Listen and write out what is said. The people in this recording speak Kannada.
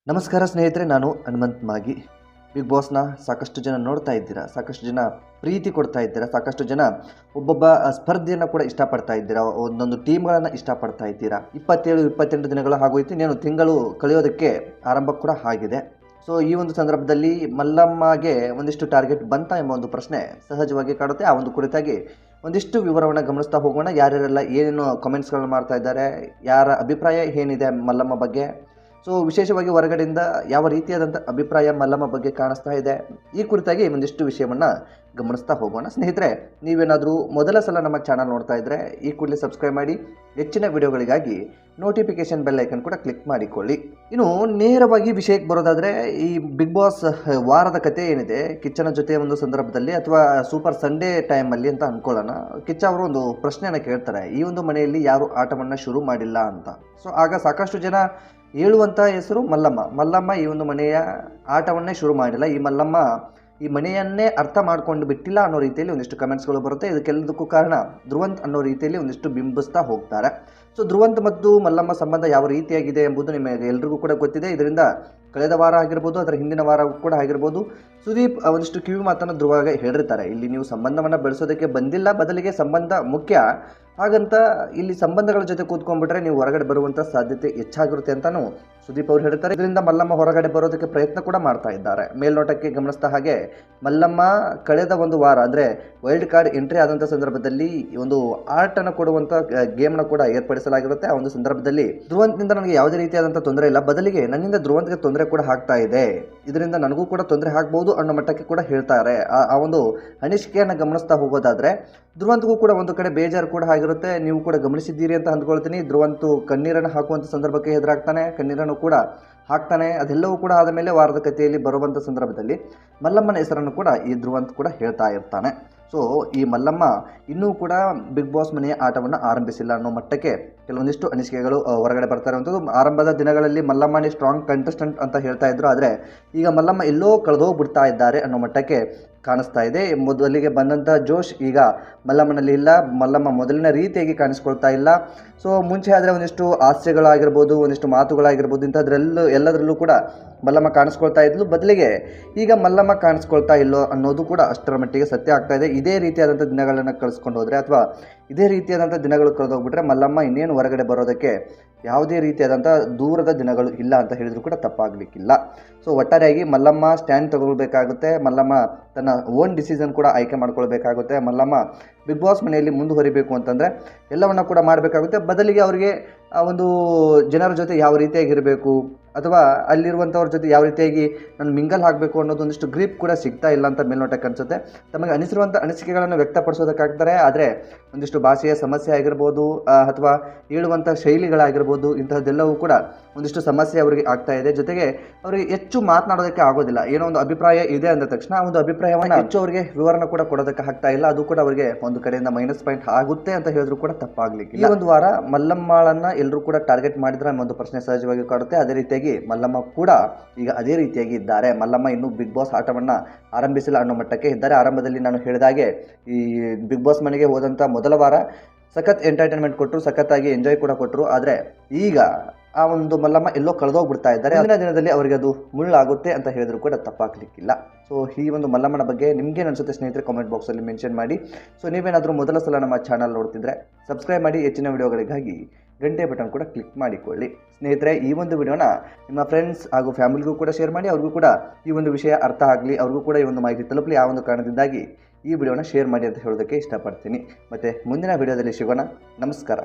ನಮಸ್ಕಾರ ಸ್ನೇಹಿತರೆ, ನಾನು ಹನುಮಂತ್ ಮಾಗಿ. ಬಿಗ್ ಬಾಸ್ನ ಸಾಕಷ್ಟು ಜನ ನೋಡ್ತಾ ಇದ್ದೀರಾ, ಸಾಕಷ್ಟು ಜನ ಪ್ರೀತಿ ಕೊಡ್ತಾ ಇದ್ದೀರಾ, ಸಾಕಷ್ಟು ಜನ ಒಬ್ಬೊಬ್ಬ ಸ್ಪರ್ಧೆಯನ್ನು ಕೂಡ ಇಷ್ಟಪಡ್ತಾ ಇದ್ದೀರಾ, ಒಂದೊಂದು ಟೀಮ್ಗಳನ್ನು ಇಷ್ಟಪಡ್ತಾ ಇದ್ದೀರಾ. 27-28 ದಿನಗಳು ಆಗೋಯ್ತು, ಇನ್ನೇನು ತಿಂಗಳು ಕಳೆಯೋದಕ್ಕೆ ಆರಂಭ ಕೂಡ ಆಗಿದೆ. ಸೊ ಈ ಒಂದು ಸಂದರ್ಭದಲ್ಲಿ ಮಲ್ಲಮ್ಮಗೆ ಒಂದಿಷ್ಟು ಟಾರ್ಗೆಟ್ ಬಂತ ಎಂಬ ಒಂದು ಪ್ರಶ್ನೆ ಸಹಜವಾಗಿ ಕಾಡುತ್ತೆ. ಆ ಒಂದು ಕುರಿತಾಗಿ ಒಂದಿಷ್ಟು ವಿವರವನ್ನು ಗಮನಿಸ್ತಾ ಹೋಗೋಣ. ಯಾರ್ಯಾರೆಲ್ಲ ಏನೇನು ಕಮೆಂಟ್ಸ್ಗಳನ್ನು ಮಾಡ್ತಾ ಇದ್ದಾರೆ, ಯಾರ ಅಭಿಪ್ರಾಯ ಏನಿದೆ ಮಲ್ಲಮ್ಮ ಬಗ್ಗೆ, ಸೊ ವಿಶೇಷವಾಗಿ ಹೊರಗಡೆಯಿಂದ ಯಾವ ರೀತಿಯಾದಂಥ ಅಭಿಪ್ರಾಯ ಮಲ್ಲಮ್ಮ ಬಗ್ಗೆ ಕಾಣಿಸ್ತಾ ಇದೆ, ಈ ಕುರಿತಾಗಿ ಒಂದಿಷ್ಟು ವಿಷಯವನ್ನು ಗಮನಿಸ್ತಾ ಹೋಗೋಣ. ಸ್ನೇಹಿತರೆ, ನೀವೇನಾದರೂ ಮೊದಲ ಸಲ ನಮ್ಮ ಚಾನಲ್ ನೋಡ್ತಾ ಇದ್ದರೆ ಈ ಕೂಡಲೇ ಸಬ್ಸ್ಕ್ರೈಬ್ ಮಾಡಿ. ಹೆಚ್ಚಿನ ವಿಡಿಯೋಗಳಿಗಾಗಿ ನೋಟಿಫಿಕೇಷನ್ ಬೆಲ್ ಐಕನ್ ಕೂಡ ಕ್ಲಿಕ್ ಮಾಡಿಕೊಳ್ಳಿ. ಇನ್ನು ನೇರವಾಗಿ ವಿಷಯಕ್ಕೆ ಬರೋದಾದರೆ, ಈ ಬಿಗ್ ಬಾಸ್ ವಾರದ ಕತೆ ಏನಿದೆ, ಕಿಚ್ಚನ ಜೊತೆ ಒಂದು ಸಂದರ್ಭದಲ್ಲಿ ಅಥವಾ ಸೂಪರ್ ಸಂಡೇ ಟೈಮಲ್ಲಿ ಅಂತ ಅಂದ್ಕೊಳ್ಳೋಣ, ಕಿಚ್ಚ ಅವರು ಒಂದು ಪ್ರಶ್ನೆಯನ್ನು ಕೇಳ್ತಾರೆ, ಈ ಒಂದು ಮನೆಯಲ್ಲಿ ಯಾರು ಆಟವನ್ನು ಶುರು ಮಾಡಿಲ್ಲ ಅಂತ. ಸೊ ಆಗ ಸಾಕಷ್ಟು ಜನ ಹೇಳುವಂಥ ಹೆಸರು ಮಲ್ಲಮ್ಮ ಈ ಒಂದು ಮನೆಯ ಆಟವನ್ನೇ ಶುರು ಮಾಡಿಲ್ಲ, ಈ ಮಲ್ಲಮ್ಮ ಈ ಮನೆಯನ್ನೇ ಅರ್ಥ ಮಾಡ್ಕೊಂಡು ಬಿಟ್ಟಿಲ್ಲ ಅನ್ನೋ ರೀತಿಯಲ್ಲಿ ಒಂದಿಷ್ಟು ಕಮೆಂಟ್ಸ್ಗಳು ಬರುತ್ತೆ. ಇದಕ್ಕೆಲ್ಲದಕ್ಕೂ ಕಾರಣ ಧ್ರುವಂತ್ ಅನ್ನೋ ರೀತಿಯಲ್ಲಿ ಒಂದಿಷ್ಟು ಬಿಂಬಿಸ್ತಾ ಹೋಗ್ತಾರೆ. ಸೊ ಧ್ರುವಂತ್ ಮತ್ತು ಮಲ್ಲಮ್ಮ ಸಂಬಂಧ ಯಾವ ರೀತಿಯಾಗಿದೆ ಎಂಬುದು ನಿಮಗೆ ಎಲ್ರಿಗೂ ಕೂಡ ಗೊತ್ತಿದೆ. ಇದರಿಂದ ಕಳೆದ ವಾರ ಆಗಿರ್ಬೋದು, ಅದರ ಹಿಂದಿನ ವಾರ ಕೂಡ ಆಗಿರ್ಬೋದು, ಸುದೀಪ್ ಒಂದಿಷ್ಟು ಕಿವಿ ಮಾತನ್ನು ಧ್ರುವಾಗ ಹೇಳಿರ್ತಾರೆ, ಇಲ್ಲಿ ನೀವು ಸಂಬಂಧವನ್ನು ಬೆಳೆಸೋದಕ್ಕೆ ಬಂದಿಲ್ಲ, ಬದಲಿಗೆ ಸಂಬಂಧ ಮುಖ್ಯ, ಹಾಗಂತ ಇಲ್ಲಿ ಸಂಬಂಧಗಳ ಜೊತೆ ಕೂತ್ಕೊಂಡ್ಬಿಟ್ರೆ ನೀವು ಹೊರಗಡೆ ಬರುವಂಥ ಸಾಧ್ಯತೆ ಹೆಚ್ಚಾಗಿರುತ್ತೆ ಅಂತಲೂ ಸುದೀಪ್ ಅವರು ಹೇಳ್ತಾರೆ. ಇದರಿಂದ ಮಲ್ಲಮ್ಮ ಹೊರಗಡೆ ಬರೋದಕ್ಕೆ ಪ್ರಯತ್ನ ಕೂಡ ಮಾಡ್ತಾ ಇದ್ದಾರೆ. ಮೇಲ್ನೋಟಕ್ಕೆ ಗಮನಿಸಿದ ಹಾಗೆ ಮಲ್ಲಮ್ಮ ಕಳೆದ ಒಂದು ವಾರ ಅಂದರೆ ವೈಲ್ಡ್ ಕಾರ್ಡ್ ಎಂಟ್ರಿ ಆದಂಥ ಸಂದರ್ಭದಲ್ಲಿ ಒಂದು ಆರ್ಟನ್ನು ಕೊಡುವಂಥ ಗೇಮ್ನ ಕೂಡ ಏರ್ಪಡಿಸಲಾಗಿರುತ್ತೆ. ಆ ಒಂದು ಸಂದರ್ಭದಲ್ಲಿ ಧ್ರುವಂತ್ನಿಂದ ನನಗೆ ಯಾವುದೇ ರೀತಿಯಾದಂಥ ತೊಂದರೆ ಇಲ್ಲ, ಬದಲಿಗೆ ನನ್ನಿಂದ ಧ್ರುವಂತ್ಗೆ ತೊಂದರೆ ಕೂಡ ಆಗ್ತಾ ಇದೆ, ಇದರಿಂದ ನನಗೂ ಕೂಡ ತೊಂದರೆ ಆಗ್ಬೋದು ಅನ್ನೋ ಮಟ್ಟಕ್ಕೆ ಕೂಡ ಹೇಳ್ತಾರೆ. ಆ ಒಂದು ಅನಿಸಿಕೆಯನ್ನು ಗಮನಿಸ್ತಾ ಹೋಗೋದಾದರೆ ಧ್ರುವಂತ್ಗೂ ಕೂಡ ಒಂದು ಕಡೆ ಬೇಜಾರು ಕೂಡ ಆಗಿರುತ್ತೆ. ನೀವು ಕೂಡ ಗಮನಿಸಿದ್ದೀರಿ ಅಂತ ಅಂದ್ಕೊಳ್ತೀನಿ. ಧ್ರುವಂತು ಕಣ್ಣೀರನ್ನು ಹಾಕುವಂಥ ಸಂದರ್ಭಕ್ಕೆ ಎದುರಾಗ್ತಾನೆ, ಕಣ್ಣೀರನ್ನು ಕೂಡ ಹಾಕ್ತಾನೆ. ಅದೆಲ್ಲವೂ ಕೂಡ ಆದ ಮೇಲೆ ವಾರದ ಕಥೆಯಲ್ಲಿ ಬರುವಂಥ ಸಂದರ್ಭದಲ್ಲಿ ಮಲ್ಲಮ್ಮನ ಹೆಸರನ್ನು ಕೂಡ ಈ ಧ್ರುವಂತ್ ಕೂಡ ಹೇಳ್ತಾ ಇರ್ತಾನೆ. ಸೊ ಈ ಮಲ್ಲಮ್ಮ ಇನ್ನೂ ಕೂಡ ಬಿಗ್ ಬಾಸ್ ಮನೆಯ ಆಟವನ್ನು ಆರಂಭಿಸಿಲ್ಲ ಅನ್ನೋ ಮಟ್ಟಕ್ಕೆ ಕೆಲವೊಂದಿಷ್ಟು ಅನಿಸಿಕೆಗಳು ಹೊರಗಡೆ ಬರ್ತಾ ಇರುವಂಥದ್ದು. ಆರಂಭದ ದಿನಗಳಲ್ಲಿ ಮಲ್ಲಮ್ಮನೇ ಸ್ಟ್ರಾಂಗ್ ಕಂಟೆಸ್ಟೆಂಟ್ ಅಂತ ಹೇಳ್ತಾ ಇದ್ರು, ಆದರೆ ಈಗ ಮಲ್ಲಮ್ಮ ಎಲ್ಲೋ ಕಳೆದೋಗ್ಬಿಡ್ತಾ ಇದ್ದಾರೆ ಅನ್ನೋ ಮಟ್ಟಕ್ಕೆ ಕಾಣಿಸ್ತಾ ಇದೆ. ಮೊದಲಿಗೆ ಬಂದಂಥ ಜೋಶ್ ಈಗ ಮಲ್ಲಮ್ಮನಲ್ಲಿ ಇಲ್ಲ, ಮಲ್ಲಮ್ಮ ಮೊದಲಿನ ರೀತಿಯಾಗಿ ಕಾಣಿಸ್ಕೊಳ್ತಾ ಇಲ್ಲ. ಸೊ ಮುಂಚೆ ಆದರೆ ಒಂದಿಷ್ಟು ಹಾಸ್ಯಗಳಾಗಿರ್ಬೋದು, ಒಂದಿಷ್ಟು ಮಾತುಗಳಾಗಿರ್ಬೋದು, ಎಲ್ಲದರಲ್ಲೂ ಕೂಡ ಮಲ್ಲಮ್ಮ ಕಾಣಿಸ್ಕೊಳ್ತಾ ಇದ್ಲು, ಬದಲಿಗೆ ಈಗ ಮಲ್ಲಮ್ಮ ಕಾಣಿಸ್ಕೊಳ್ತಾ ಇಲ್ಲೋ ಅನ್ನೋದು ಕೂಡ ಅಷ್ಟರ ಮಟ್ಟಿಗೆ ಸತ್ಯ ಆಗ್ತಾ ಇದೆ. ಇದೇ ರೀತಿಯಾದಂಥ ದಿನಗಳನ್ನು ಕಳಿಸ್ಕೊಂಡು ಹೋದರೆ ಅಥವಾ ಇದೇ ರೀತಿಯಾದಂಥ ದಿನಗಳು ಕಳೆದೋಗ್ಬಿಟ್ರೆ ಮಲ್ಲಮ್ಮ ಇನ್ನೇನು ಹೊರಗಡೆ ಬರೋದಕ್ಕೆ ಯಾವುದೇ ರೀತಿಯಾದಂಥ ದೂರದ ದಿನಗಳು ಇಲ್ಲ ಅಂತ ಹೇಳಿದರೂ ಕೂಡ ತಪ್ಪಾಗಲಿಕ್ಕಿಲ್ಲ. ಸೊ ಒಟ್ಟಾರೆಯಾಗಿ ಮಲ್ಲಮ್ಮ ಸ್ಟ್ಯಾಂಡ್ ತಗೊಳ್ಬೇಕಾಗುತ್ತೆ, ಮಲ್ಲಮ್ಮ ತನ್ನ ಓನ್ ಡಿಸಿಷನ್ ಕೂಡ ಆಯ್ಕೆ ಮಾಡ್ಕೊಳ್ಬೇಕಾಗುತ್ತೆ. ಮಲ್ಲಮ್ಮ ಬಿಗ್ ಬಾಸ್ ಮನೆಯಲ್ಲಿ ಮುಂದುವರಿಬೇಕು ಅಂತಂದರೆ ಎಲ್ಲವನ್ನ ಕೂಡ ಮಾಡಬೇಕಾಗುತ್ತೆ. ಬದಲಿಗೆ ಅವರಿಗೆ ಒಂದು ಜನರ ಜೊತೆ ಯಾವ ರೀತಿಯಾಗಿರಬೇಕು ಅಥವಾ ಅಲ್ಲಿರುವಂಥವ್ರ ಜೊತೆ ಯಾವ ರೀತಿಯಾಗಿ ನಾನು ಮಿಂಗಲ್ ಆಗಬೇಕು ಅನ್ನೋದು ಒಂದಿಷ್ಟು ಗ್ರಿಪ್ ಕೂಡ ಸಿಗ್ತಾ ಇಲ್ಲ ಅಂತ ಮೇಲ್ನೋಟಕ್ಕೆ ಅನಿಸುತ್ತೆ. ತಮಗೆ ಅನಿಸಿರುವಂಥ ಅನಿಸಿಕೆಗಳನ್ನು ವ್ಯಕ್ತಪಡಿಸೋದಕ್ಕಾಗ್ತಾರೆ, ಆದರೆ ಒಂದಿಷ್ಟು ಭಾಷೆಯ ಸಮಸ್ಯೆ ಆಗಿರ್ಬೋದು ಅಥವಾ ಹೇಳುವಂಥ ಶೈಲಿಗಳಾಗಿರ್ಬೋದು, ಇಂತಹದ್ದೆಲ್ಲವೂ ಕೂಡ ಒಂದಿಷ್ಟು ಸಮಸ್ಯೆ ಅವರಿಗೆ ಆಗ್ತಾ ಇದೆ. ಜೊತೆಗೆ ಅವರಿಗೆ ಹೆಚ್ಚು ಮಾತನಾಡೋದಕ್ಕೆ ಆಗೋದಿಲ್ಲ. ಏನೋ ಒಂದು ಅಭಿಪ್ರಾಯ ಇದೆ ಅಂದ ತಕ್ಷಣ ಆ ಒಂದು ಅಭಿಪ್ರಾಯವನ್ನು ಹೆಚ್ಚು ಅವರಿಗೆ ವಿವರಣೆ ಕೂಡ ಕೊಡೋದಕ್ಕೆ ಆಗ್ತಾ ಇಲ್ಲ. ಅದು ಕೂಡ ಅವರಿಗೆ ಒಂದು ಕಡೆಯಿಂದ ಮೈನಸ್ ಪಾಯಿಂಟ್ ಆಗುತ್ತೆ ಅಂತ ಹೇಳಿದ್ರು ಕೂಡ ತಪ್ಪಾಗಲಿಕ್ಕೆ. ಈ ಒಂದು ವಾರ ಮಲ್ಲಮ್ಮಳನ್ನ ಎಲ್ಲರೂ ಕೂಡ ಟಾರ್ಗೆಟ್ ಮಾಡಿದ್ರೆ ಒಂದು ಪ್ರಶ್ನೆ ಸಹಜವಾಗಿ ಕಾಡುತ್ತೆ. ಅದೇ ರೀತಿಯಾಗಿ ಮಲ್ಲಮ್ಮ ಕೂಡ ಈಗ ಅದೇ ರೀತಿಯಾಗಿ ಇದ್ದಾರೆ. ಮಲ್ಲಮ್ಮ ಇನ್ನೂ ಬಿಗ್ ಬಾಸ್ ಆಟವನ್ನು ಆರಂಭಿಸಿಲ್ಲ ಅನ್ನೋ ಮಟ್ಟಕ್ಕೆ ಇದ್ದಾರೆ. ಆರಂಭದಲ್ಲಿ ನಾನು ಹೇಳಿದಾಗೆ ಈ ಬಿಗ್ ಬಾಸ್ ಮನೆಗೆ ಹೋದಂಥ ಮೊದಲ ವಾರ ಸಖತ್ ಎಂಟರ್ಟೈನ್ಮೆಂಟ್ ಕೊಟ್ಟರು, ಸಖತ್ತಾಗಿ ಎಂಜಾಯ್ ಕೂಡ ಕೊಟ್ಟರು. ಆದರೆ ಈಗ ಆ ಒಂದು ಮಲ್ಲಮ್ಮ ಎಲ್ಲೋ ಕಳೆದೋಗ್ಬಿಡ್ತಾ ಇದ್ದಾರೆ. ಮುಂದಿನ ದಿನದಲ್ಲಿ ಅವರಿಗೆ ಅದು ಮುಳ್ಳಾಗುತ್ತೆ ಅಂತ ಹೇಳಿದ್ರು ಕೂಡ ತಪ್ಪಾಗಲಿಕ್ಕಿಲ್ಲ. ಸೊ ಈ ಒಂದು ಮಲ್ಲಮ್ಮನ ಬಗ್ಗೆ ನಿಮ್ಗೇನು ಅನಿಸುತ್ತೆ ಸ್ನೇಹಿತರೆ, ಕಾಮೆಂಟ್ ಬಾಕ್ಸಲ್ಲಿ ಮೆನ್ಷನ್ ಮಾಡಿ. ಸೊ ನೀವೇನಾದರೂ ಮೊದಲ ಸಲ ನಮ್ಮ ಚಾನಲ್ ನೋಡ್ತಿದ್ರೆ ಸಬ್ಸ್ಕ್ರೈಬ್ ಮಾಡಿ. ಹೆಚ್ಚಿನ ವಿಡಿಯೋಗಳಿಗಾಗಿ ಗಂಟೆ ಬಟನ್ ಕೂಡ ಕ್ಲಿಕ್ ಮಾಡಿಕೊಳ್ಳಿ. ಸ್ನೇಹಿತರೆ, ಈ ಒಂದು ವಿಡಿಯೋನ ನಿಮ್ಮ ಫ್ರೆಂಡ್ಸ್ ಹಾಗೂ ಫ್ಯಾಮಿಲಿಗೂ ಕೂಡ ಶೇರ್ ಮಾಡಿ. ಅವ್ರಿಗೂ ಕೂಡ ಈ ಒಂದು ವಿಷಯ ಅರ್ಥ ಆಗಲಿ, ಅವ್ರಿಗೂ ಕೂಡ ಈ ಒಂದು ಮಾಹಿತಿ ತಲುಪಲಿ. ಆ ಒಂದು ಕಾರಣದಿಂದಾಗಿ ಈ ವಿಡಿಯೋನ ಶೇರ್ ಮಾಡಿ ಅಂತ ಹೇಳೋದಕ್ಕೆ ಇಷ್ಟಪಡ್ತೀನಿ. ಮತ್ತು ಮುಂದಿನ ವಿಡಿಯೋದಲ್ಲಿ ಸಿಗೋಣ. ನಮಸ್ಕಾರ.